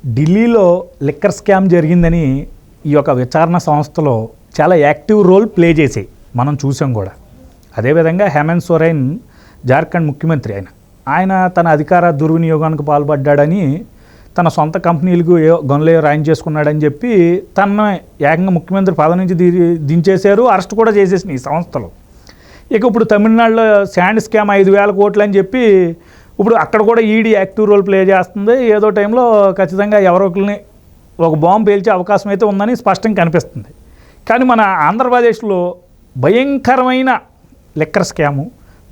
ఢిల్లీలో liquor scam జరిగిందని ఈ యొక్క విచారణ సంస్థలో చాలా యాక్టివ్ రోల్ ప్లే చేసాయి, మనం చూసాం కూడా. అదేవిధంగా హేమంత్ సోరెన్ జార్ఖండ్ ముఖ్యమంత్రి, ఆయన తన అధికార దుర్వినియోగానికి పాల్పడ్డాడని, తన సొంత కంపెనీలకు గనులు రాయిన్ చేసుకున్నాడని చెప్పి తన ఏకంగా ముఖ్యమంత్రి పదవి నుంచి దించేశారు, అరెస్ట్ కూడా చేసేసినాయి ఈ సంస్థలు. ఇక ఇప్పుడు తమిళనాడులో శాండ్ స్కామ్ 5,000 కోట్లు అని చెప్పి ఇప్పుడు అక్కడ కూడా ఈడీ యాక్టివ్ రోల్ ప్లే చేస్తుంది. ఏదో టైంలో ఖచ్చితంగా ఎవరొకరిని ఒక బాంబు పేల్చే అవకాశం అయితే ఉందని స్పష్టంగా కనిపిస్తుంది. కానీ మన ఆంధ్రప్రదేశ్లో భయంకరమైన లిక్కర్ స్కాము,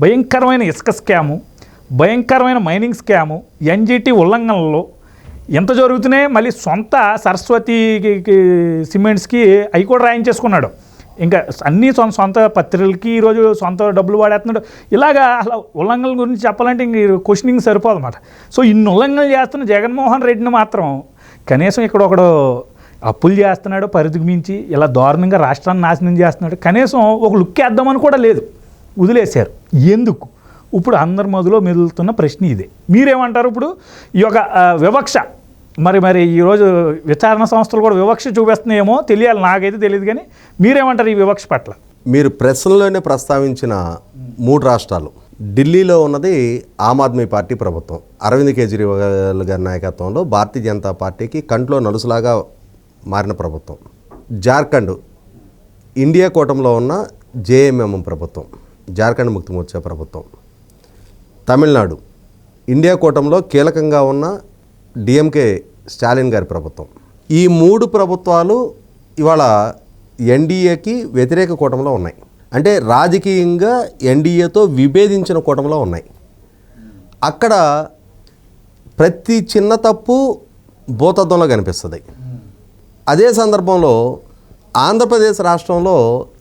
భయంకరమైన ఇసుక స్కాము, భయంకరమైన మైనింగ్ స్కాము, ఎన్జిటి ఉల్లంఘనలు ఎంత జరుగుతున్నాయి. మళ్ళీ సొంత సరస్వతి సిమెంట్స్కి అవి కూడా రాయించేసుకున్నాడు. ఇంకా అన్నీ సొంత పత్రికలకి ఈరోజు సొంత డబ్బులు వాడేస్తున్నాడు. ఇలాగా అలా ఉల్లంఘనల గురించి చెప్పాలంటే ఇంక క్వశ్చనింగ్ సరిపోదన్నమాట. సో ఇన్ని ఉల్లంఘనలు చేస్తున్న జగన్మోహన్ రెడ్డిని మాత్రం కనీసం ఇక్కడ ఒకడు అప్పులు చేస్తున్నాడు పరిధికి మించి, ఇలా దారుణంగా రాష్ట్రాన్ని నాశనం చేస్తున్నాడు. కనీసం ఒక లుక్ వేద్దామని కూడా లేదు, వదిలేశారు. ఎందుకు? ఇప్పుడు అందరి మొదలో మెదులుతున్న ప్రశ్న ఇదే. మీరేమంటారు? ఇప్పుడు ఈ యొక్క వివక్ష మరి ఈరోజు విచారణ సంస్థలు కూడా వివక్ష చూపిస్తున్నాయేమో తెలియాలి, నాకైతే తెలియదు. కానీ మీరేమంటారు ఈ వివక్ష పట్ల? మీరు ప్రశ్నలోనే ప్రస్తావించిన 3 రాష్ట్రాలు, ఢిల్లీలో ఉన్నది ఆమ్ ఆద్మీ పార్టీ ప్రభుత్వం, అరవింద్ కేజ్రీవాల్ గారి నాయకత్వంలో భారతీయ జనతా పార్టీకి కంట్లో నలుసులాగా మారిన ప్రభుత్వం. జార్ఖండ్ ఇండియా కూటమిలో ఉన్న జేఎంఎం ప్రభుత్వం, జార్ఖండ్ ముక్తి మోర్చా ప్రభుత్వం. తమిళనాడు ఇండియా కూటమిలో కీలకంగా ఉన్న డిఎంకే స్టాలిన్ గారి ప్రభుత్వం. ఈ 3 ప్రభుత్వాలు ఇవాళ ఎన్డీఏకి వ్యతిరేక కూటమిలో ఉన్నాయి. అంటే రాజకీయంగా ఎన్డీఏతో విభేదించిన కూటమిలో ఉన్నాయి. అక్కడ ప్రతి చిన్న తప్పు భూతద్దంలో కనిపిస్తుంది. అదే సందర్భంలో ఆంధ్రప్రదేశ్ రాష్ట్రంలో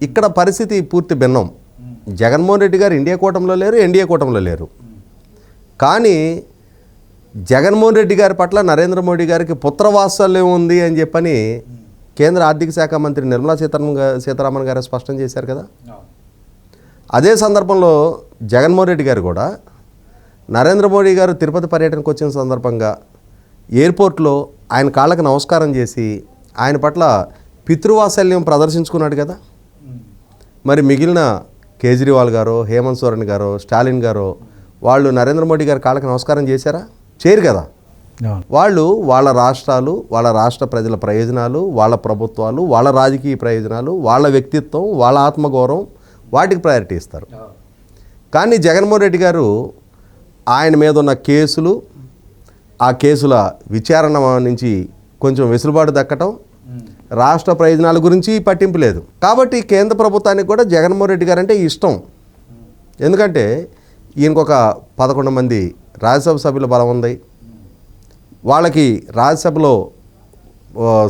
ఇక్కడ పరిస్థితి పూర్తి భిన్నం. జగన్మోహన్ రెడ్డి గారు ఇండియా కూటమిలో లేరు, ఎన్డీఏ కూటమిలో లేరు. కానీ జగన్మోహన్ రెడ్డి గారి పట్ల నరేంద్ర మోడీ గారికి పుత్రవాత్సల్యం ఉంది అని చెప్పని కేంద్ర ఆర్థిక శాఖ మంత్రి నిర్మలా సీతారామన్ గారు స్పష్టం చేశారు కదా. అదే సందర్భంలో జగన్మోహన్ రెడ్డి గారు కూడా నరేంద్ర మోడీ గారు తిరుపతి పర్యటనకు వచ్చిన సందర్భంగా ఎయిర్పోర్ట్లో ఆయన కాళ్ళకి నమస్కారం చేసి ఆయన పట్ల పితృవాత్సల్యం ప్రదర్శించుకున్నాడు కదా. మరి మిగిలిన కేజ్రీవాల్ గారు, హేమంత్ సోరెన్ గారు, స్టాలిన్ గారు వాళ్ళు నరేంద్ర మోడీ గారి కాళ్ళకి నమస్కారం చేశారా? చేయరు కదా. వాళ్ళు వాళ్ళ రాష్ట్రాలు, వాళ్ళ రాష్ట్ర ప్రజల ప్రయోజనాలు, వాళ్ళ ప్రభుత్వాలు, వాళ్ళ రాజకీయ ప్రయోజనాలు, వాళ్ళ వ్యక్తిత్వం, వాళ్ళ ఆత్మగౌరవం, వాటికి ప్రయారిటీ ఇస్తారు. కానీ జగన్మోహన్ రెడ్డి గారు ఆయన మీద ఉన్న కేసులు, ఆ కేసుల విచారణ నుంచి కొంచెం వెసులుబాటు దక్కటం, రాష్ట్ర ప్రయోజనాల గురించి పట్టింపు లేదు. కాబట్టి కేంద్ర ప్రభుత్వానికి కూడా జగన్మోహన్ రెడ్డి గారు అంటే ఇష్టం. ఎందుకంటే ఈయనకొక 11 మంది రాజ్యసభ సభ్యుల బలం ఉంది, వాళ్ళకి రాజ్యసభలో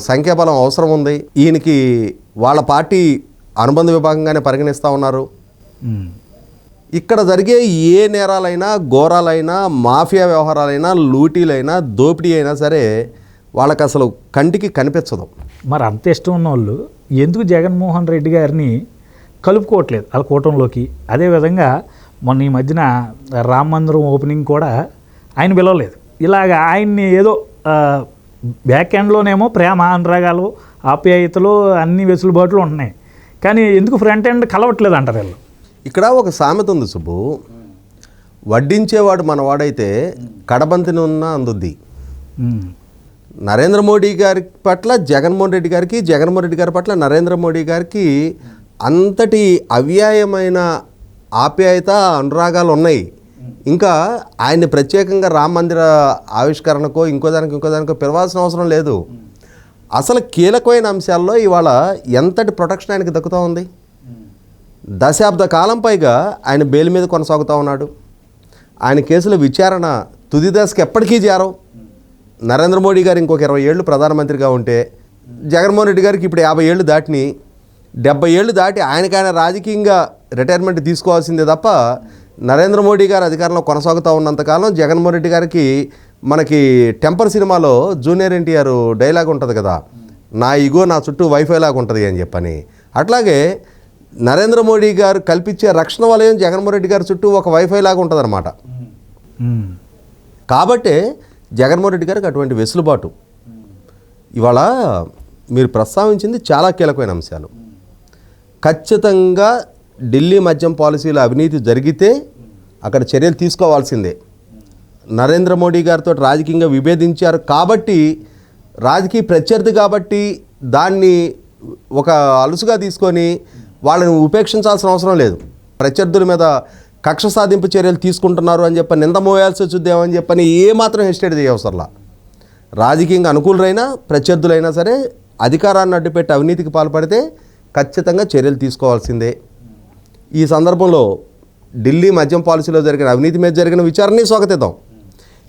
సంఖ్యాబలం అవసరం ఉంది, ఈయనకి వాళ్ళ పార్టీ అనుబంధ విభాగంగానే పరిగణిస్తూ ఉన్నారు. ఇక్కడ జరిగే ఏ నేరాలైనా, ఘోరాలైనా, మాఫియా వ్యవహారాలైనా, లూటీలైనా, దోపిడీ అయినా సరే వాళ్ళకి అసలు కంటికి కనిపించదు. మరి అంత ఇష్టం ఉన్న వాళ్ళు ఎందుకు జగన్మోహన్ రెడ్డి గారిని కలుపుకోవట్లేదు వాళ్ళ కూటమిలోకి? అదేవిధంగా మొన్న ఈ మధ్యన రామ మందిరం ఓపెనింగ్ కూడా ఆయన పిలవలేదు. ఇలాగ ఆయన్ని ఏదో బ్యాక్ ఎండ్లోనేమో ప్రేమ, అనురాగాలు, ఆప్యాయతలు, అన్ని వెసులుబాట్లు ఉంటున్నాయి. కానీ ఎందుకు ఫ్రంట్ ఎండ్ కలవట్లేదు అంటారు వీళ్ళు? ఇక్కడ ఒక సామెత ఉంది సుబ్బు, వడ్డించేవాడు మనవాడైతే కడబంతిని ఉన్న అందుద్ది. నరేంద్ర మోడీ గారి పట్ల జగన్మోహన్ రెడ్డి గారికి, జగన్మోహన్ రెడ్డి గారి పట్ల నరేంద్ర మోడీ గారికి అంతటి అవ్యాయమైన ఆప్యాయత, అనురాగాలు ఉన్నాయి. ఇంకా ఆయన్ని ప్రత్యేకంగా రామ మందిర ఆవిష్కరణకో ఇంకోదానికో పిలవాల్సిన అవసరం లేదు. అసలు కీలకమైన అంశాల్లో ఇవాళ ఎంతటి ప్రొటెక్షన్ ఆయనకి దక్కుతూ ఉంది. దశాబ్ద కాలం పైగా ఆయన బెయిల్ మీద కొనసాగుతూ ఉన్నాడు. ఆయన కేసుల విచారణ తుది దశకి ఎప్పటికీ చేరవు. నరేంద్ర మోడీ గారు ఇంకొక 20 ఏళ్ళు ప్రధానమంత్రిగా ఉంటే, జగన్మోహన్ రెడ్డి గారికి ఇప్పుడు 50 ఏళ్ళు దాటిని, 70 ఏళ్ళు దాటి ఆయనకైనా రాజకీయంగా రిటైర్మెంట్ తీసుకోవాల్సిందే తప్ప నరేంద్ర మోడీ గారు అధికారంలో కొనసాగుతూ ఉన్నంతకాలం జగన్మోహన్ రెడ్డి గారికి, మనకి టెంపర్ సినిమాలో జూనియర్ ఎన్టీఆర్ డైలాగ్ ఉంటుంది కదా, నా ఈగో నా చుట్టూ వైఫై లాగా ఉంటుంది అని చెప్పని. అట్లాగే నరేంద్ర మోడీ గారు కల్పించే రక్షణ వలయం జగన్మోహన్ రెడ్డి గారి చుట్టూ ఒక వైఫై లాగా ఉంటుంది అన్నమాట. కాబట్టే జగన్మోహన్ రెడ్డి గారికి అటువంటి వెసులుబాటు ఇవాళ మీరు ప్రస్తావించింది చాలా కీలకమైన అంశాలు. ఖచ్చితంగా ఢిల్లీ మద్యం పాలసీలో అవినీతి జరిగితే అక్కడ చర్యలు తీసుకోవాల్సిందే. నరేంద్ర మోడీ గారితో రాజకీయంగా విభేదించారు కాబట్టి, రాజకీయ ప్రత్యర్థి కాబట్టి దాన్ని ఒక అలుసుగా తీసుకొని వాళ్ళని ఉపేక్షించాల్సిన అవసరం లేదు. ప్రత్యర్థుల మీద కక్ష సాధింపు చర్యలు తీసుకుంటున్నారు అని చెప్పి నింద మోయాల్సి వచ్చుద్దేమని చెప్పని ఏమాత్రం హెస్టేట్ చేయవసరలా. రాజకీయంగా అనుకూలురైనా ప్రత్యర్థులైనా సరే అధికారాన్ని అడ్డుపెట్టి అవినీతికి పాల్పడితే ఖచ్చితంగా చర్యలు తీసుకోవాల్సిందే. ఈ సందర్భంలో ఢిల్లీ మద్యం పాలసీలో జరిగిన అవినీతి మీద జరిగిన విచారణని స్వాగతిద్దాం.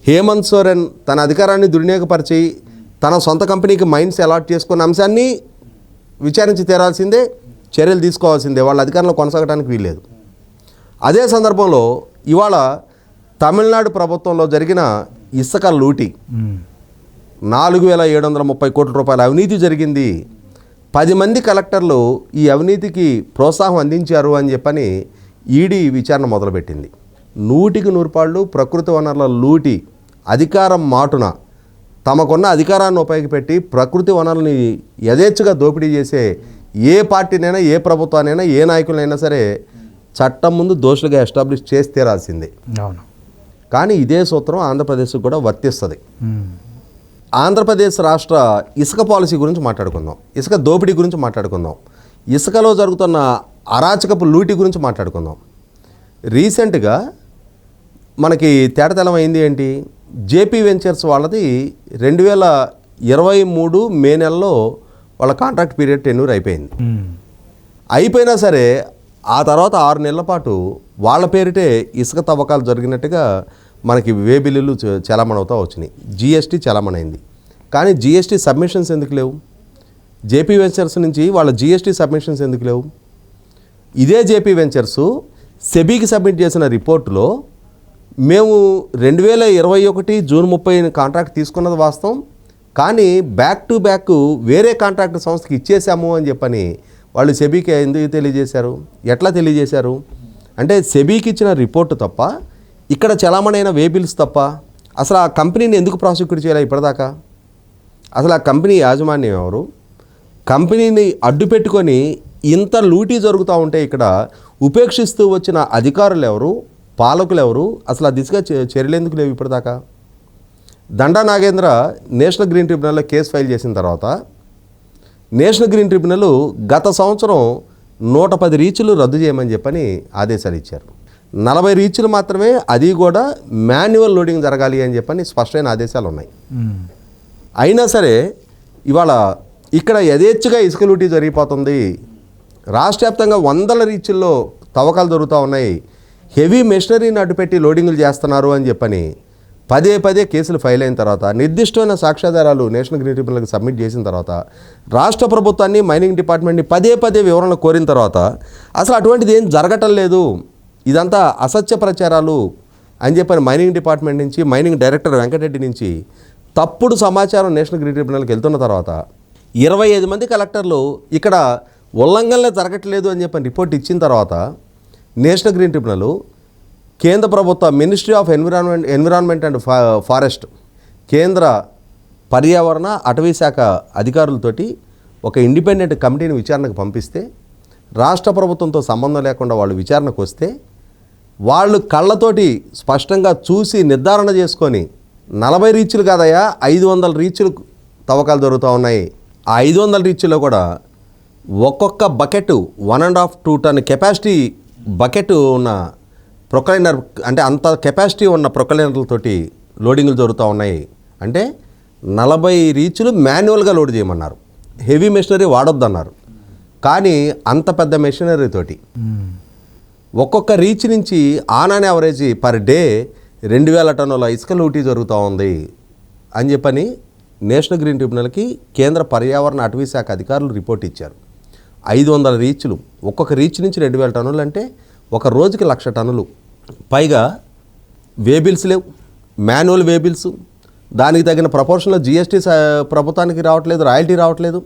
హేమంత్ సోరెన్ తన అధికారాన్ని దుర్వినియోగపరిచి తన సొంత కంపెనీకి మైన్స్ అలాట్ చేసుకున్న అంశాన్ని విచారించి తీరాల్సిందే, చర్యలు తీసుకోవాల్సిందే. వాళ్ళ అధికారంలో కొనసాగడానికి వీల్లేదు. అదే సందర్భంలో ఇవాళ తమిళనాడు ప్రభుత్వంలో జరిగిన ఇసుక లూటీ 4,730 కోట్ల రూపాయల అవినీతి జరిగింది. 10 మంది కలెక్టర్లు ఈ అవినీతికి ప్రోత్సాహం అందించారు అని చెప్పని ఈడీ విచారణ మొదలుపెట్టింది. 100% ప్రకృతి వనరుల లూటీ అధికారం మాటున తమకున్న అధికారాన్ని ఉపయోగపెట్టి ప్రకృతి వనరుల్ని యథేచ్ఛగా దోపిడీ చేసే ఏ పార్టీనైనా, ఏ ప్రభుత్వానైనా, ఏ నాయకులైనా సరే చట్టం ముందు దోషులుగా ఎస్టాబ్లిష్ చేసి తీరాల్సిందే. అవును. కానీ ఇదే సూత్రం ఆంధ్రప్రదేశ్కి కూడా వర్తిస్తుంది. ఆంధ్రప్రదేశ్ రాష్ట్ర ఇసుక పాలసీ గురించి మాట్లాడుకుందాం, ఇసుక దోపిడీ గురించి మాట్లాడుకుందాం, ఇసుకలో జరుగుతున్న అరాచకపు లూటీ గురించి మాట్లాడుకుందాం. రీసెంట్గా మనకి తేటతెల్లమైంది ఏంటి, జేపీ వెంచర్స్ వాళ్ళది 2023 మే నెలలో వాళ్ళ కాంట్రాక్ట్ పీరియడ్ టెన్యూర్ అయిపోయింది. అయిపోయినా సరే ఆ తర్వాత 6 నెలల పాటు వాళ్ళ పేరిటే ఇసుక తవ్వకాలు జరిగినట్టుగా మనకి వే బిల్లులు చలామణి అవుతూ వచ్చినాయి. జిఎస్టీ చలామణి అయింది. కానీ జిఎస్టీ సబ్మిషన్స్ ఎందుకు లేవు? జేపీ వెంచర్స్ నుంచి వాళ్ళ జిఎస్టీ సబ్మిషన్స్ ఎందుకు లేవు? ఇదే జేపీ వెంచర్స్ సెబీకి సబ్మిట్ చేసిన రిపోర్టులో మేము 2021 జూన్ 30 కాంట్రాక్ట్ తీసుకున్నది వాస్తవం, కానీ బ్యాక్ టు బ్యాక్ వేరే కాంట్రాక్ట్ సంస్థకి ఇచ్చేసాము అని చెప్పని వాళ్ళు సెబీకి ఎందుకు తెలియజేశారు? ఎట్లా తెలియజేశారు అంటే సెబీకి ఇచ్చిన రిపోర్టు తప్ప, ఇక్కడ చలామణైన వే బిల్స్ తప్ప అసలు ఆ కంపెనీని ఎందుకు ప్రాసిక్యూట్ చేయాలి ఇప్పటిదాకా? అసలు ఆ కంపెనీ యాజమాన్యం ఎవరు? కంపెనీని అడ్డు పెట్టుకొని ఇంత లూటీ జరుగుతూ ఉంటే ఇక్కడ ఉపేక్షిస్తూ వచ్చిన అధికారులు ఎవరు, పాలకులు ఎవరు? అసలు ఆ దిశగా చర్యలు ఎందుకు లేవు ఇప్పటిదాకా? దండా నాగేంద్ర నేషనల్ గ్రీన్ ట్రిబ్యునల్లో కేసు ఫైల్ చేసిన తర్వాత నేషనల్ గ్రీన్ ట్రిబ్యునల్ గత సంవత్సరం 110 రీచ్లు రద్దు చేయమని చెప్పని ఆదేశాలు ఇచ్చారు. 40 రీచ్లు మాత్రమే, అది కూడా మాన్యువల్ లోడింగ్ జరగాలి అని చెప్పని స్పష్టమైన ఆదేశాలు ఉన్నాయి. అయినా సరే ఇవాళ ఇక్కడ యథేచ్ఛగా ఇసుక లూటీ జరిగిపోతుంది. రాష్ట్ర వ్యాప్తంగా 100 రీచ్ల్లో తవ్వకాలు జరుగుతూ ఉన్నాయి. హెవీ మెషినరీని అడ్డుపెట్టి లోడింగ్లు చేస్తున్నారు అని చెప్పని పదే కేసులు ఫైల్ అయిన తర్వాత, నిర్దిష్టమైన సాక్ష్యాధారాలు నేషనల్ గ్రీన్ ట్రిబ్యునల్కి సబ్మిట్ చేసిన తర్వాత, రాష్ట్ర ప్రభుత్వాన్ని, మైనింగ్ డిపార్ట్మెంట్ని పదే వివరణ కోరిన తర్వాత అసలు అటువంటిది ఏం జరగటం లేదు, ఇదంతా అసత్య ప్రచారాలు అని చెప్పని మైనింగ్ డిపార్ట్మెంట్ నుంచి, మైనింగ్ డైరెక్టర్ వెంకటరెడ్డి నుంచి తప్పుడు సమాచారం నేషనల్ గ్రీన్ ట్రిబ్యునల్కి వెళ్తున్న తర్వాత 25 మంది కలెక్టర్లు ఇక్కడ ఉల్లంఘనలే జరగట్లేదు అని చెప్పని రిపోర్ట్ ఇచ్చిన తర్వాత నేషనల్ గ్రీన్ ట్రిబ్యునల్ కేంద్ర ప్రభుత్వ ministry of environment and forest, కేంద్ర పర్యావరణ అటవీ శాఖ అధికారులతోటి ఒక ఇండిపెండెంట్ కమిటీని విచారణకు పంపిస్తే, రాష్ట్ర ప్రభుత్వంతో సంబంధం లేకుండా వాళ్ళు విచారణకు వస్తే వాళ్ళు కళ్ళతోటి స్పష్టంగా చూసి నిర్ధారణ చేసుకొని 40 రీచ్లు కాదయా 500 రీచ్లు తవ్వకాలు జరుగుతూ ఉన్నాయి. ఆ 500 రీచ్ల్లో కూడా ఒక్కొక్క bucket 1.5 to 2 ton capacity bucket ఉన్న ప్రొక్లైనర్, అంటే అంత కెపాసిటీ ఉన్న ప్రొక్లైనర్లతోటి లోడింగ్లు జరుగుతూ ఉన్నాయి. అంటే 40 రీచ్లు మాన్యువల్గా లోడ్ చేయమన్నారు, హెవీ మెషినరీ వాడొద్దన్నారు. కానీ అంత పెద్ద మెషినరీతోటి ఒక్కొక్క రీచ్ నుంచి on and average per day 2000 టన్నుల ఇసుక లూటీ జరుగుతూ ఉంది అని చెప్పని నేషనల్ గ్రీన్ ట్రిబ్యునల్కి కేంద్ర పర్యావరణ అటవీ శాఖ అధికారులు రిపోర్ట్ ఇచ్చారు. 500 రీచ్లు, ఒక్కొక్క రీచ్ నుంచి 2000 టన్నులు అంటే ఒక రోజుకి 1,00,000 టన్నులు. పైగా వేబిల్స్ లేవు, మాన్యువల్ వేబిల్స్, దానికి తగిన ప్రపోర్షన్లో జిఎస్టీ ప్రభుత్వానికి రావట్లేదు, రాయల్టీ రావట్లేదు.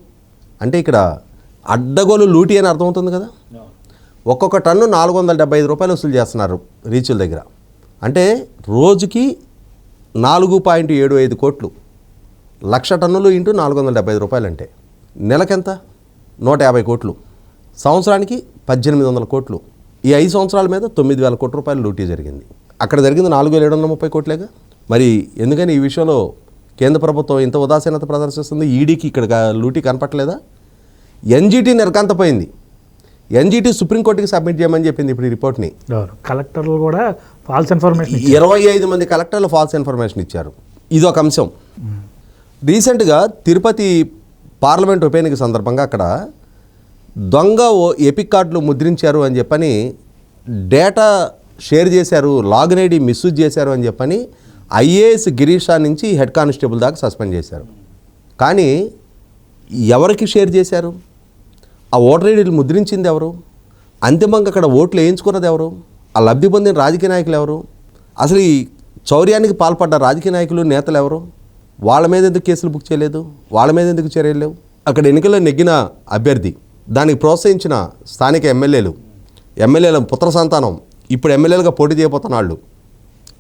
అంటే ఇక్కడ అడ్డగోలు లూటీ అని అర్థమవుతుంది కదా. ఒక్కొక్క టన్ను 475 రూపాయలు వసూలు చేస్తున్నారు రీచుల దగ్గర. అంటే రోజుకి 4.75 కోట్లు 1,00,000 టన్నులు ఇంటూ 475 రూపాయలు అంటే నెలకెంత? 150 కోట్లు, సంవత్సరానికి 1,800 కోట్లు. ఈ 5 సంవత్సరాల మీద 9,000 కోట్ల రూపాయలు లూటీ జరిగింది. అక్కడ జరిగింది 4,730 కోట్లేగా. మరి ఎందుకని ఈ విషయంలో కేంద్ర ప్రభుత్వం ఇంత ఉదాసీనత ప్రదర్శిస్తుంది? ఈడీకి ఇక్కడ లూటీ కనపట్లేదా? ఎన్జీటీ నిర్కాంతపోయింది. ఎన్జీటీ సుప్రీంకోర్టుకి సబ్మిట్ చేయమని చెప్పింది ఇప్పుడు ఈ రిపోర్ట్ని. కలెక్టర్లు కూడా ఫాల్స్ ఇన్ఫర్మేషన్ 25 మంది కలెక్టర్లు ఫాల్స్ ఇన్ఫర్మేషన్ ఇచ్చారు. ఇదొక అంశం. రీసెంట్గా తిరుపతి పార్లమెంట్ ఉప ఎన్నిక సందర్భంగా అక్కడ దొంగ ఎపిక్ కార్డులు ముద్రించారు అని చెప్పని, డేటా షేర్ చేశారు, లాగిన్ ఐడి మిస్యూజ్ చేశారు అని చెప్పని ఐఏఎస్ గిరీషా నుంచి హెడ్ కానిస్టేబుల్ దాకా సస్పెండ్ చేశారు. కానీ ఎవరికి షేర్ చేశారు? ఆ ఓటర్ ఐడీలు ముద్రించింది ఎవరు? అంతిమంగా అక్కడ ఓట్లు వేయించుకున్నది ఎవరు? ఆ లబ్ధి పొందిన రాజకీయ నాయకులు ఎవరు? అసలు ఈ చౌర్యానికి పాల్పడ్డ రాజకీయ నాయకులు, నేతలు ఎవరు? వాళ్ళ మీద ఎందుకు కేసులు బుక్ చేయలేదు? వాళ్ళ మీద ఎందుకు చర్యలు లేవు? అక్కడ ఎన్నికల్లో నెగ్గిన అభ్యర్థి, దానికి ప్రోత్సహించిన స్థానిక ఎమ్మెల్యేల పుత్ర సంతానం ఇప్పుడు ఎమ్మెల్యేలుగా పోటీ చేయబోతున్న వాళ్ళు,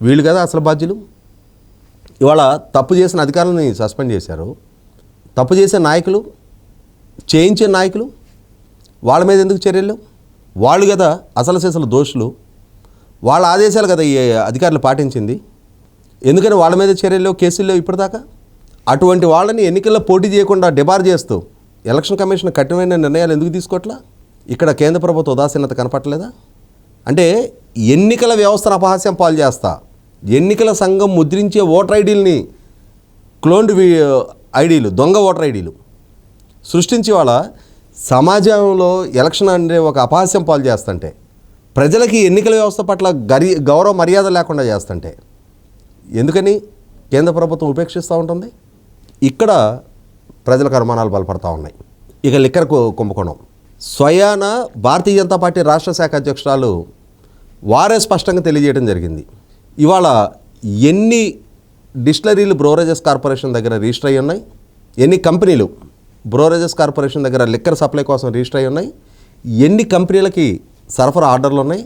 వీళ్ళు కదా అసలు బాధ్యులు. ఇవాళ తప్పు చేసిన అధికారులని సస్పెండ్ చేశారు. తప్పు చేసే నాయకులు, చేయించే నాయకులు, వాళ్ళ మీద ఎందుకు చర్యలు? వాళ్ళు కదా అసలు చేసలు దోషులు. వాళ్ళ ఆదేశాలు కదా ఈ అధికారులు పాటించింది. ఎందుకని వాళ్ళ మీద చర్యలు, కేసుల్లో ఇప్పటిదాకా? అటువంటి వాళ్ళని ఎన్నికల్లో పోటీ చేయకుండా డిబార్ చేస్తూ ఎలక్షన్ కమిషన్ కఠినమైన నిర్ణయాలు ఎందుకు తీసుకోవట్లా? ఇక్కడ కేంద్ర ప్రభుత్వ ఉదాసీనత కనపట్టలేదా? అంటే ఎన్నికల వ్యవస్థను అపహాస్యం పాలు చేస్తా, ఎన్నికల సంఘం ముద్రించే ఓటర్ ఐడీలని, క్లోన్డ్ ఐడీలు, దొంగ ఓటర్ ఐడీలు సృష్టించి వాళ్ళ సమాజంలో ఎలక్షన్ అంటే ఒక అపహాస్యం పాలు చేస్తుంటే, ప్రజలకి ఎన్నికల వ్యవస్థ పట్ల గౌరవ మర్యాద లేకుండా చేస్తుంటే ఎందుకని కేంద్ర ప్రభుత్వం ఉపేక్షిస్తూ ఉంటుంది? ఇక్కడ ప్రజలకు అనుమానాలు బలపడతా ఉన్నాయి. ఇక లిక్కర్ కుంభకోణం స్వయాన భారతీయ జనతా పార్టీ రాష్ట్ర శాఖ అధ్యక్షురాలు వారే స్పష్టంగా తెలియజేయడం జరిగింది. ఇవాళ ఎన్ని డిస్టిలరీలు బ్రోవరేజెస్ కార్పొరేషన్ దగ్గర రిజిస్టర్ అయ్యి ఉన్నాయి, ఎన్ని కంపెనీలు బ్రోవరేజెస్ కార్పొరేషన్ దగ్గర లిక్కర్ సప్లై కోసం రిజిస్టర్ అయ్యి ఉన్నాయి, ఎన్ని కంపెనీలకి సరఫరా ఆర్డర్లు ఉన్నాయి,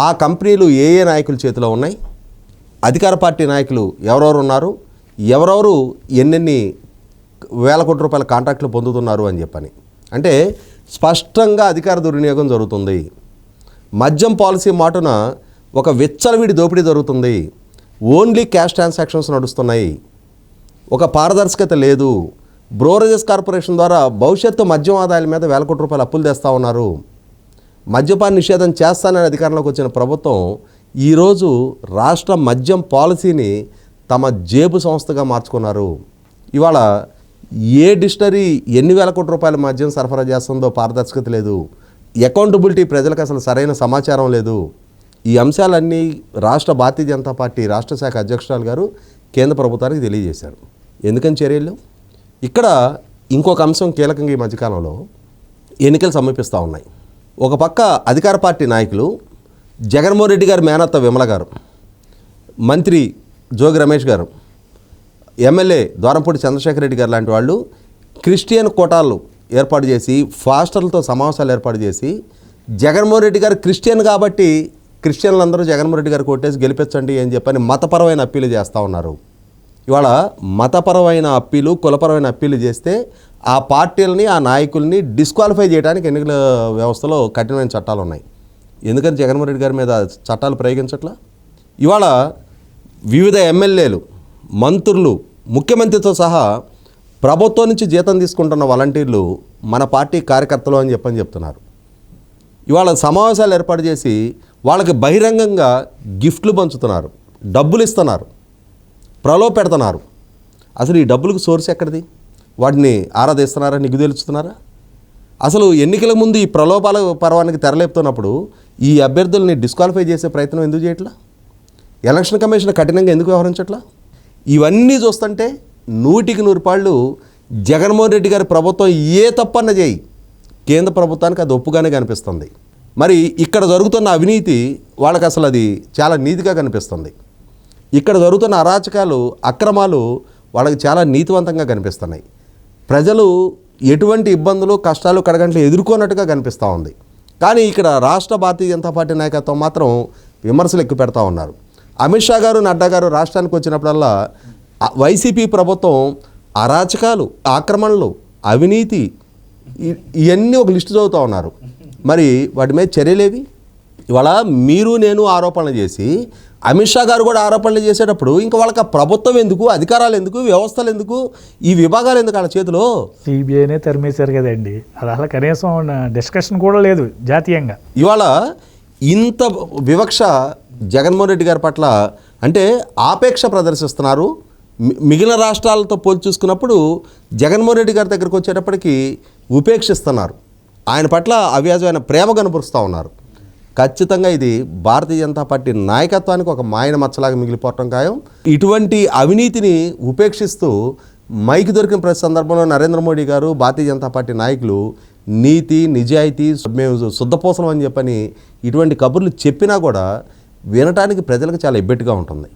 ఆ కంపెనీలు ఏ ఏ నాయకుల చేతిలో ఉన్నాయి, అధికార పార్టీ నాయకులు ఎవరెవరు ఉన్నారు, ఎవరెవరు ఎన్నెన్ని వేల కోట్ల రూపాయల కాంట్రాక్టులు పొందుతున్నారు అని చెప్పని. అంటే స్పష్టంగా అధికార దుర్వినియోగం జరుగుతుంది. మద్యం పాలసీ మాటున ఒక విచ్చలవిడి దోపిడీ జరుగుతుంది. ఓన్లీ క్యాష్ ట్రాన్సాక్షన్స్ నడుస్తున్నాయి. ఒక పారదర్శకత లేదు. బ్రోవరేజెస్ కార్పొరేషన్ ద్వారా భవిష్యత్తు మద్యం ఆదాయాల మీద వేల కోట్ల రూపాయలు అప్పులు తెస్తూ ఉన్నారు. మద్యపాన నిషేధం చేస్తానని అధికారంలోకి వచ్చిన ప్రభుత్వం ఈరోజు రాష్ట్ర మద్యం పాలసీని తమ జేబు సంస్థగా మార్చుకున్నారు. ఇవాళ ఏ డిస్టిలరీ ఎన్ని వేల కోట్ల రూపాయల మద్యం సరఫరా చేస్తుందో పారదర్శకత లేదు. అకౌంటబిలిటీ, ప్రజలకు అసలు సరైన సమాచారం లేదు. ఈ అంశాలన్నీ రాష్ట్ర భారతీయ జనతా పార్టీ రాష్ట్ర శాఖ అధ్యక్షురాలు గారు కేంద్ర ప్రభుత్వానికి తెలియజేశారు. ఎందుకని చర్యలు? ఇక్కడ ఇంకొక అంశం కీలకంగా ఈ మధ్యకాలంలో ఎన్నికలు సమీపిస్తూ ఉన్నాయి. ఒక పక్క అధికార పార్టీ నాయకులు జగన్మోహన్ రెడ్డి గారు, మేనత్త విమల గారు, మంత్రి జోగి రమేష్ గారు, ఎమ్మెల్యే ద్వారంపూడి చంద్రశేఖర్ రెడ్డి గారు లాంటి వాళ్ళు క్రిస్టియన్ కోటాలు ఏర్పాటు చేసి, ఫాస్టర్లతో సమావేశాలు ఏర్పాటు చేసి, జగన్మోహన్ రెడ్డి గారు క్రిస్టియన్ కాబట్టి క్రిస్టియన్లందరూ జగన్మోహన్ రెడ్డి గారు కొట్టేసి గెలిపించండి అని చెప్పని మతపరమైన అప్పీలు చేస్తూ ఉన్నారు. ఇవాళ మతపరమైన అప్పీలు, కులపరమైన అప్పీలు చేస్తే ఆ పార్టీలని, ఆ నాయకుల్ని డిస్క్వాలిఫై చేయడానికి ఎన్నికల వ్యవస్థలో కఠినమైన చట్టాలు ఉన్నాయి. ఎందుకని జగన్మోహన్ రెడ్డి గారి మీద చట్టాలు ప్రయోగించట్లా? ఇవాళ వివిధ ఎమ్మెల్యేలు, మంత్రులు, ముఖ్యమంత్రితో సహా ప్రభుత్వం నుంచి జీతం తీసుకుంటున్న వాలంటీర్లు మన పార్టీ కార్యకర్తలు అని చెప్తున్నారు. ఇవాళ సమావేశాలు ఏర్పాటు చేసి వాళ్ళకి బహిరంగంగా గిఫ్ట్లు పంచుతున్నారు, డబ్బులు ఇస్తున్నారు, ప్రలోభ పెడుతున్నారు. అసలు ఈ డబ్బులకు సోర్స్ ఎక్కడిది? వాటిని ఆరాధిస్తున్నారా, నిగ్గు తెలుస్తున్నారా? అసలు ఎన్నికల ముందు ఈ ప్రలోభాల పర్వానికి తెరలేపుతున్నప్పుడు ఈ అభ్యర్థుల్ని డిస్క్వాలిఫై చేసే ప్రయత్నం ఎందుకు చేయట్లా? ఎలక్షన్ కమిషన్ కఠినంగా ఎందుకు వ్యవహరించట్లా? ఇవన్నీ చూస్తుంటే 100కి 100 పాళ్ళు జగన్మోహన్ రెడ్డి గారి ప్రభుత్వం ఏ తప్పన్న చేయి కేంద్ర ప్రభుత్వానికి అది ఒప్పుగానే కనిపిస్తుంది. మరి ఇక్కడ జరుగుతున్న అవినీతి వాళ్ళకి అసలు అది చాలా నీతిగా కనిపిస్తుంది. ఇక్కడ జరుగుతున్న అరాచకాలు, అక్రమాలు వాళ్ళకి చాలా నీతివంతంగా కనిపిస్తున్నాయి. ప్రజలు ఎటువంటి ఇబ్బందులు, కష్టాలు, కడగంటలు ఎదుర్కొన్నట్టుగా కనిపిస్తూ ఉంది. కానీ ఇక్కడ రాష్ట్ర భారతీయ జనతా పార్టీ నాయకత్వం మాత్రం విమర్శలు ఎక్కువ పెడతా ఉన్నారు. అమిత్ షా గారు, నడ్డా గారు రాష్ట్రానికి వచ్చినప్పుడల్లా వైసీపీ ప్రభుత్వం అరాచకాలు, ఆక్రమణలు, అవినీతి, ఇవన్నీ ఒక లిస్టు చదువుతూ ఉన్నారు. మరి వాటి మీద చర్యలేవి? ఇవాళ మీరు నేను ఆరోపణలు చేసి అమిత్ షా గారు కూడా ఆరోపణలు చేసేటప్పుడు ఇంకా వాళ్ళకి ఆ ప్రభుత్వం ఎందుకు, అధికారాలు ఎందుకు, వ్యవస్థలు ఎందుకు, ఈ విభాగాలు ఎందుకు వాళ్ళ చేతిలో? సిబిఐనే తరిమేశారు కదండి, అది అసలు కనీసం డిస్కషన్ కూడా లేదు జాతీయంగా. ఇవాళ ఇంత వివక్ష జగన్మోహన్ రెడ్డి గారి పట్ల అంటే ఆపేక్ష ప్రదర్శిస్తున్నారు. మిగిలిన రాష్ట్రాలతో పోల్చి చూసుకున్నప్పుడు జగన్మోహన్ రెడ్డి గారి దగ్గరికి వచ్చేటప్పటికి ఉపేక్షిస్తున్నారు. ఆయన పట్ల అవ్యాజమైన ప్రేమ కనపరుస్తూ ఉన్నారు. ఖచ్చితంగా ఇది భారతీయ జనతా పార్టీ నాయకత్వానికి ఒక మాయన మచ్చలాగా మిగిలిపోవటం ఖాయం. ఇటువంటి అవినీతిని ఉపేక్షిస్తూ మైకి దొరికిన ప్రతి సందర్భంలో నరేంద్ర మోడీ గారు, భారతీయ జనతా పార్టీ నాయకులు నీతి, నిజాయితీ, మేము శుద్ధపోసలం అని చెప్పని ఇటువంటి కబుర్లు చెప్పినా కూడా వినటానికి ప్రజలకు చాలా ఇబ్బెట్టుగా ఉంటుంది.